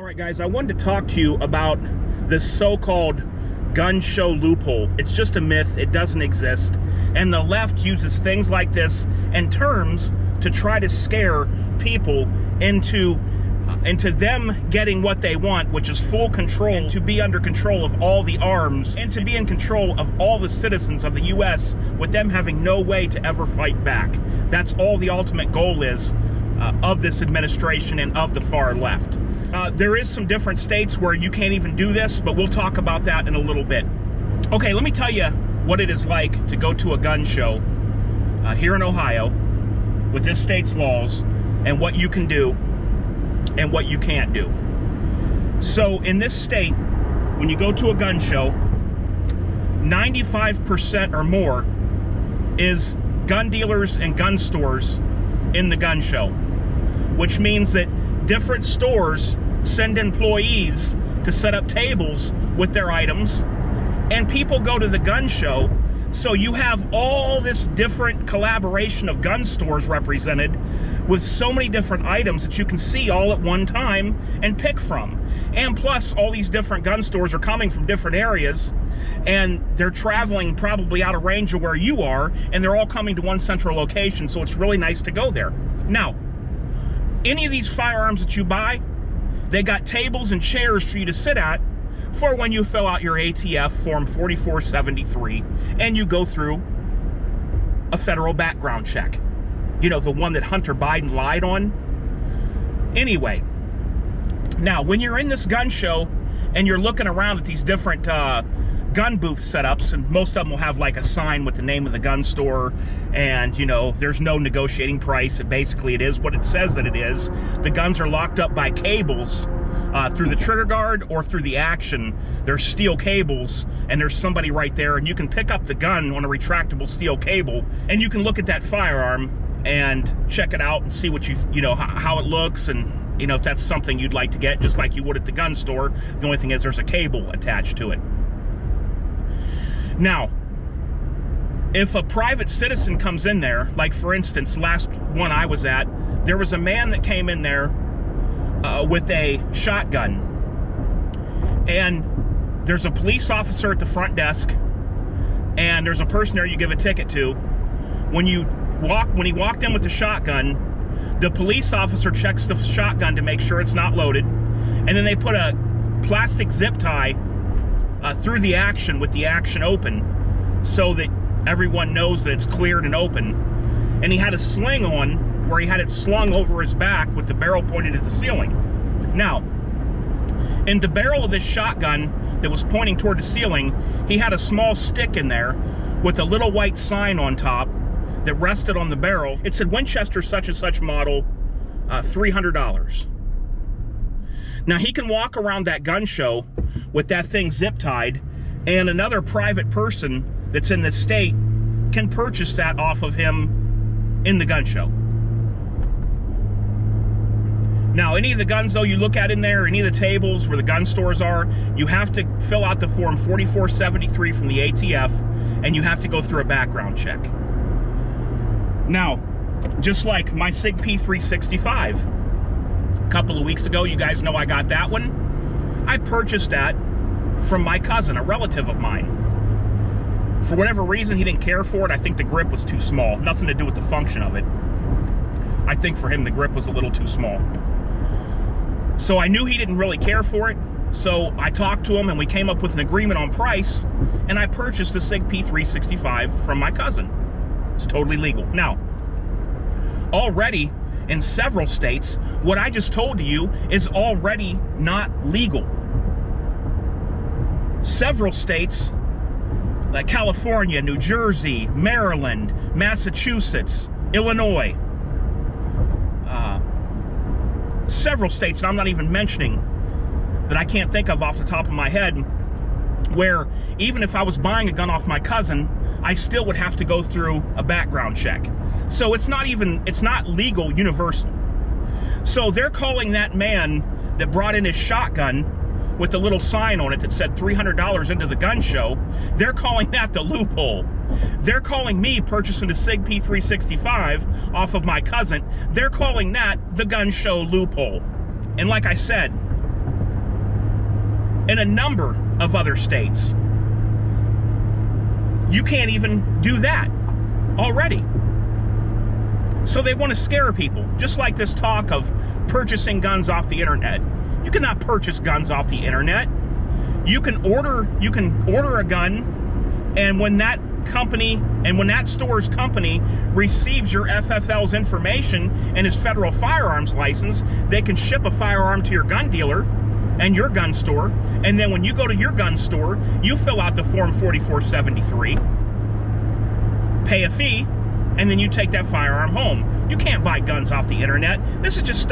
right, guys, I wanted to talk to you about this so-called gun show loophole. It's just a myth. It doesn't exist. And the left uses things like this and terms to try to scare people into them getting what they want, which is full control, and to be under control of all the arms, and to be in control of all the citizens of the U.S. with them having no way to ever fight back. That's all the ultimate goal is of this administration and of the far left. There is some different states where you can't even do this, but we'll talk about that in a little bit. Okay, let me tell you what it is like to go to a gun show here in Ohio with this state's laws and what you can do and what you can't do. So in this state, when you go to a gun show, 95% or more is gun dealers and gun stores in the gun show, which means that different stores send employees to set up tables with their items, and people go to the gun show. So you have all this different collaboration of gun stores represented with so many different items that you can see all at one time and pick from. And plus, all these different gun stores are coming from different areas, and they're traveling probably out of range of where you are, and they're all coming to one central location, so it's really nice to go there. Now, any of these firearms that you buy, they got tables and chairs for you to sit at for when you fill out your ATF Form 4473 and you go through a federal background check. You know, the one that Hunter Biden lied on. Anyway, now when you're in this gun show and you're looking around at these different gun booth setups, and most of them will have like a sign with the name of the gun store, and you know, there's no negotiating price. Basically, it is what it says that it is. The guns are locked up by cables through the trigger guard or through the action. There's steel cables, and there's somebody right there, and you can pick up the gun on a retractable steel cable, and you can look at that firearm and check it out and see what you know, how it looks, and you know, if that's something you'd like to get, just like you would at the gun store. The only thing is there's a cable attached to it. Now, if a private citizen comes in there, like for instance, last one I was at, there was a man that came in there with a shotgun, and there's a police officer at the front desk, and there's a person there you give a ticket to. When he walked in with the shotgun, the police officer checks the shotgun to make sure it's not loaded, and then they put a plastic zip tie through the action with the action open so that everyone knows that it's cleared and open. And he had a sling on where he had it slung over his back with the barrel pointed at the ceiling. Now, in the barrel of this shotgun that was pointing toward the ceiling, he had a small stick in there with a little white sign on top that rested on the barrel. It said Winchester such and such model, $300. Now, he can walk around that gun show with that thing zip tied, and another private person that's in this state can purchase that off of him in the gun show. Now, any of the guns, though, you look at in there, any of the tables where the gun stores are, you have to fill out the Form 4473 from the ATF, and you have to go through a background check. Now, just like my SIG P365, a couple of weeks ago, you guys know I got that one. I purchased that from my cousin, a relative of mine. For whatever reason, he didn't care for it. I think the grip was too small. Nothing to do with the function of it. I think for him, the grip was a little too small. So I knew he didn't really care for it. So I talked to him, and we came up with an agreement on price, and I purchased the SIG P365 from my cousin. It's totally legal. Now, already in several states, what I just told you is already not legal. Several states, like California, New Jersey, Maryland, Massachusetts, Illinois, several states, and I'm not even mentioning, that I can't think of off the top of my head, where even if I was buying a gun off my cousin, I still would have to go through a background check. So it's not legal universal. So they're calling that man that brought in his shotgun with a little sign on it that said $300 into the gun show, they're calling that the loophole. They're calling me purchasing a SIG P365 off of my cousin, they're calling that the gun show loophole. And like I said, in a number of other states. You can't even do that already. So they want to scare people, just like this talk of purchasing guns off the internet. You cannot purchase guns off the internet. You can order a gun, and when that store's company receives your FFL's information and his federal firearms license, they can ship a firearm to your gun dealer and your gun store, and then when you go to your gun store, you fill out the Form 4473, pay a fee, and then you take that firearm home. You can't buy guns off the internet. This is just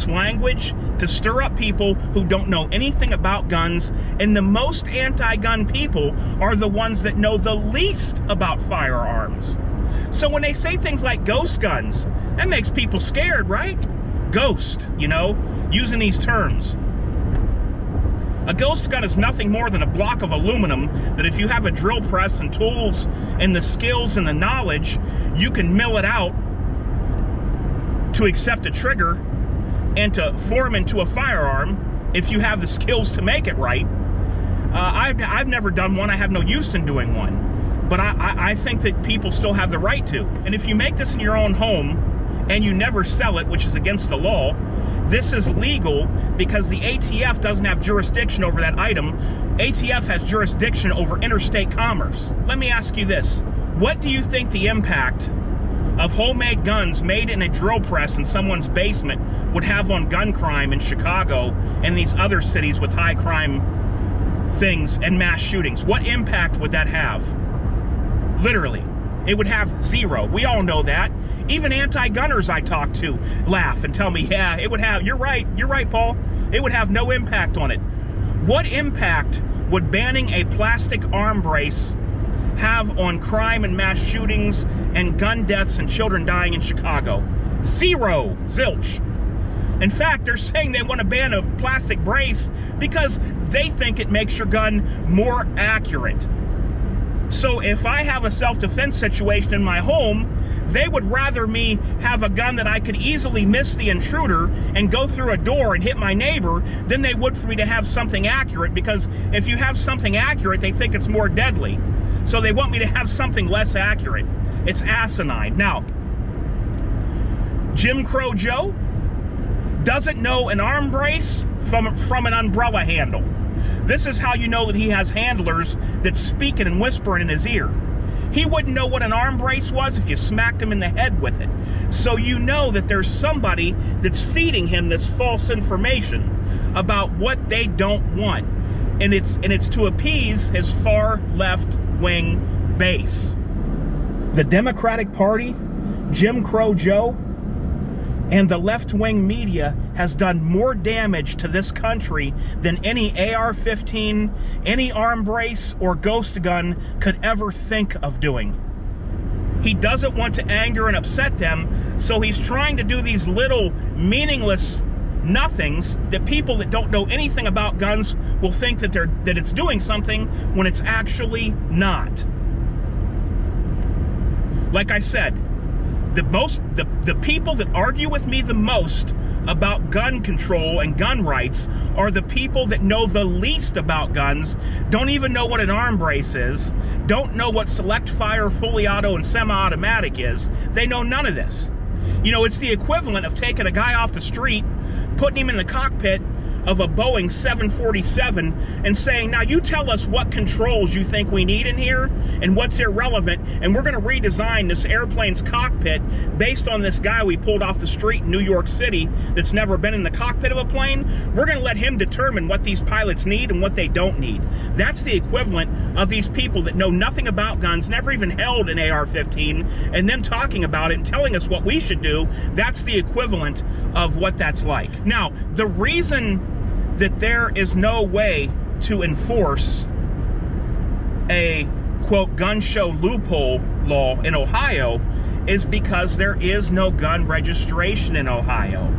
language to stir up people who don't know anything about guns, and the most anti-gun people are the ones that know the least about firearms. So when they say things like ghost guns, that makes people scared, right? Ghost, using these terms. A ghost gun is nothing more than a block of aluminum that if you have a drill press and tools and the skills and the knowledge, you can mill it out to accept a trigger and to form into a firearm if you have the skills to make it right. I've never done one. I have no use in doing one. But I think that people still have the right to. And if you make this in your own home and you never sell it, which is against the law, this is legal because the ATF doesn't have jurisdiction over that item. ATF has jurisdiction over interstate commerce. Let me ask you this. What do you think the impact of homemade guns made in a drill press in someone's basement would have on gun crime in Chicago and these other cities with high crime things and mass shootings? What impact would that have? Literally, it would have zero. We all know that. Even anti-gunners I talk to laugh and tell me, yeah, it would have, you're right, Paul. It would have no impact on it. What impact would banning a plastic arm brace have on crime and mass shootings and gun deaths and children dying in Chicago? Zero. Zilch. In fact, they're saying they want to ban a plastic brace because they think it makes your gun more accurate. So if I have a self-defense situation in my home, they would rather me have a gun that I could easily miss the intruder and go through a door and hit my neighbor than they would for me to have something accurate, because if you have something accurate, they think it's more deadly. So they want me to have something less accurate. It's asinine. Now, Jim Crow Joe doesn't know an arm brace from an umbrella handle. This is how you know that he has handlers that's speaking and whispering in his ear. He wouldn't know what an arm brace was if you smacked him in the head with it. So you know that there's somebody that's feeding him this false information about what they don't want. And it's to appease his far left-wing base. The Democratic Party, Jim Crow Joe, and the left-wing media has done more damage to this country than any AR-15, any arm brace, or ghost gun could ever think of doing. He doesn't want to anger and upset them, so he's trying to do these little meaningless nothings that people that don't know anything about guns will think that it's doing something when it's actually not. Like I said, the people that argue with me the most about gun control and gun rights are the people that know the least about guns, don't even know what an arm brace is, don't know what select fire, fully auto, and semi-automatic is. They know none of this. It's the equivalent of taking a guy off the street, putting him in the cockpit of a Boeing 747 and saying, now you tell us what controls you think we need in here and what's irrelevant, and we're going to redesign this airplane's cockpit based on this guy we pulled off the street in New York City that's never been in the cockpit of a plane. We're going to let him determine what these pilots need and what they don't need. That's the equivalent of these people that know nothing about guns, never even held an AR-15, and them talking about it and telling us what we should do. That's the equivalent of what that's like. Now, the reason that there is no way to enforce a, quote, gun show loophole law in Ohio is because there is no gun registration in Ohio.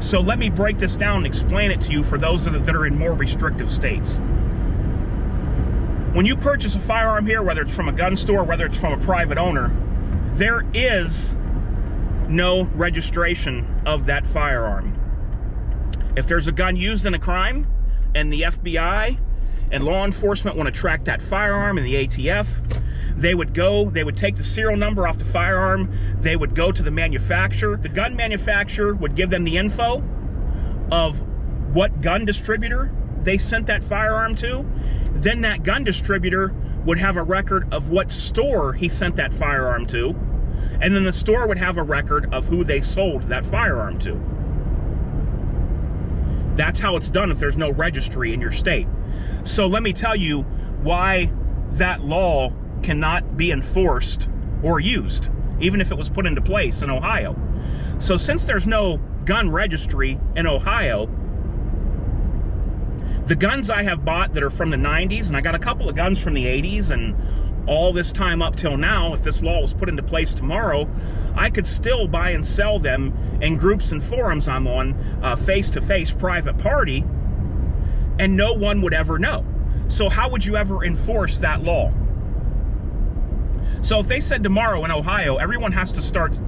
So let me break this down and explain it to you for those that are in more restrictive states. When you purchase a firearm here, whether it's from a gun store, whether it's from a private owner, there is no registration of that firearm. If there's a gun used in a crime and the FBI and law enforcement want to track that firearm and the ATF, they would take the serial number off the firearm, they would go to the manufacturer. The gun manufacturer would give them the info of what gun distributor they sent that firearm to. Then that gun distributor would have a record of what store he sent that firearm to. And then the store would have a record of who they sold that firearm to. That's how it's done if there's no registry in your state. So let me tell you why that law cannot be enforced or used, even if it was put into place in Ohio. So since there's no gun registry in Ohio, the guns I have bought that are from the 90s, and I got a couple of guns from the 80s, and all this time up till now, if this law was put into place tomorrow, I could still buy and sell them in groups and forums I'm on, face-to-face private party, and no one would ever know. So how would you ever enforce that law? So if they said tomorrow in Ohio, everyone has to start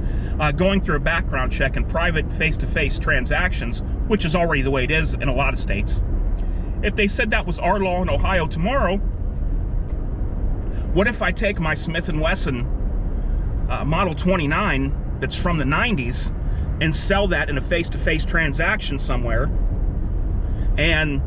going through a background check and private face-to-face transactions, which is already the way it is in a lot of states. If they said that was our law in Ohio tomorrow, what if I take my Smith & Wesson Model 29 that's from the 90s and sell that in a face-to-face transaction somewhere, and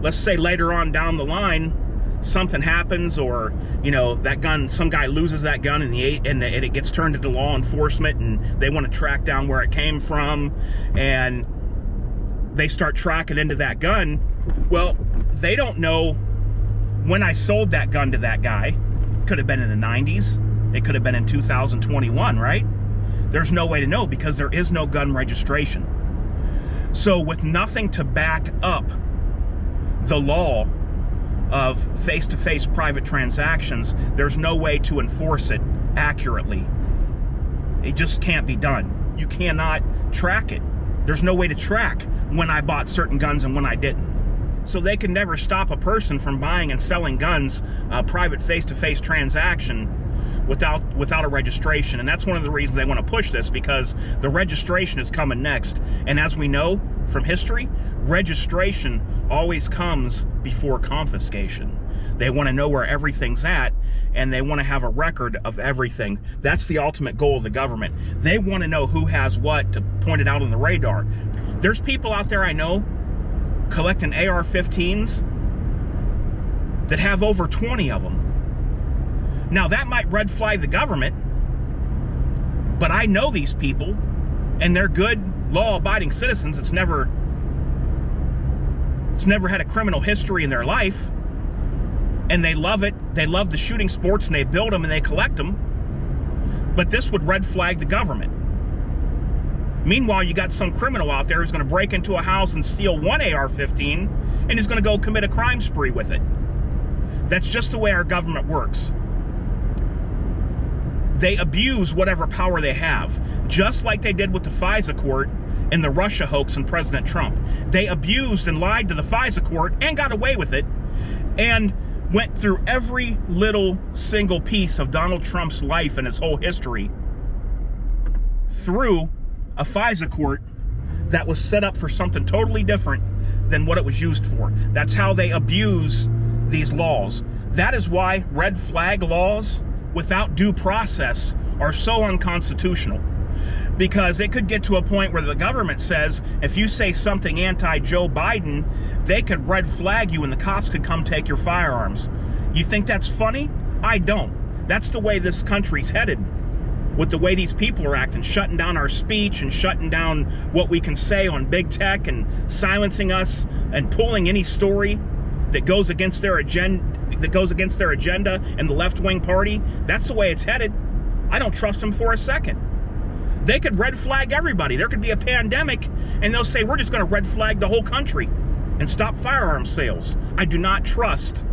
let's say later on down the line something happens, or that gun, some guy loses that gun and it gets turned into law enforcement and they want to track down where it came from, and they start tracking into that gun. Well, they don't know when I sold that gun to that guy. Could have been in the 90s. It could have been in 2021, right? There's no way to know because there is no gun registration. So with nothing to back up the law of face-to-face private transactions, there's no way to enforce it accurately. It just can't be done. You cannot track it. There's no way to track when I bought certain guns and when I didn't. So they can never stop a person from buying and selling guns, private face-to-face transaction, without a registration. And that's one of the reasons they want to push this, because the registration is coming next. And as we know from history, registration always comes before confiscation. They want to know where everything's at, and they want to have a record of everything. That's the ultimate goal of the government. They want to know who has what to point it out on the radar. There's people out there I know collecting AR-15s that have over 20 of them. Now that might red flag the government, but I know these people, and they're good, law-abiding citizens. It's never had a criminal history in their life, and they love it. They love the shooting sports, and they build them and they collect them. But this would red flag the government. Meanwhile, you got some criminal out there who's going to break into a house and steal one AR-15, and he's going to go commit a crime spree with it. That's just the way our government works. They abuse whatever power they have, just like they did with the FISA court and the Russia hoax and President Trump. They abused and lied to the FISA court and got away with it, and went through every little single piece of Donald Trump's life and his whole history through a FISA court that was set up for something totally different than what it was used for. That's how they abuse these laws. That is why red flag laws without due process are so unconstitutional. Because it could get to a point where the government says, if you say something anti-Joe Biden, they could red flag you and the cops could come take your firearms. You think that's funny? I don't. That's the way this country's headed, with the way these people are acting, shutting down our speech and shutting down what we can say on big tech and silencing us and pulling any story that goes against their agenda, and the left-wing party. That's the way it's headed. I don't trust them for a second. They could red flag everybody. There could be a pandemic, and they'll say, we're just going to red flag the whole country and stop firearm sales. I do not trust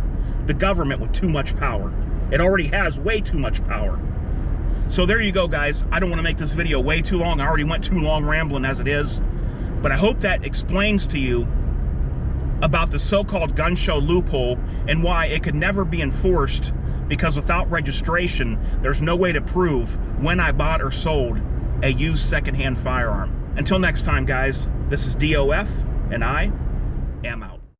the government with too much power. It already has way too much power. So there you go, guys. I don't want to make this video way too long. I already went too long rambling as it is. But I hope that explains to you about the so-called gun show loophole and why it could never be enforced, because without registration, there's no way to prove when I bought or sold a used secondhand firearm. Until next time, guys, this is DOF, and I am out.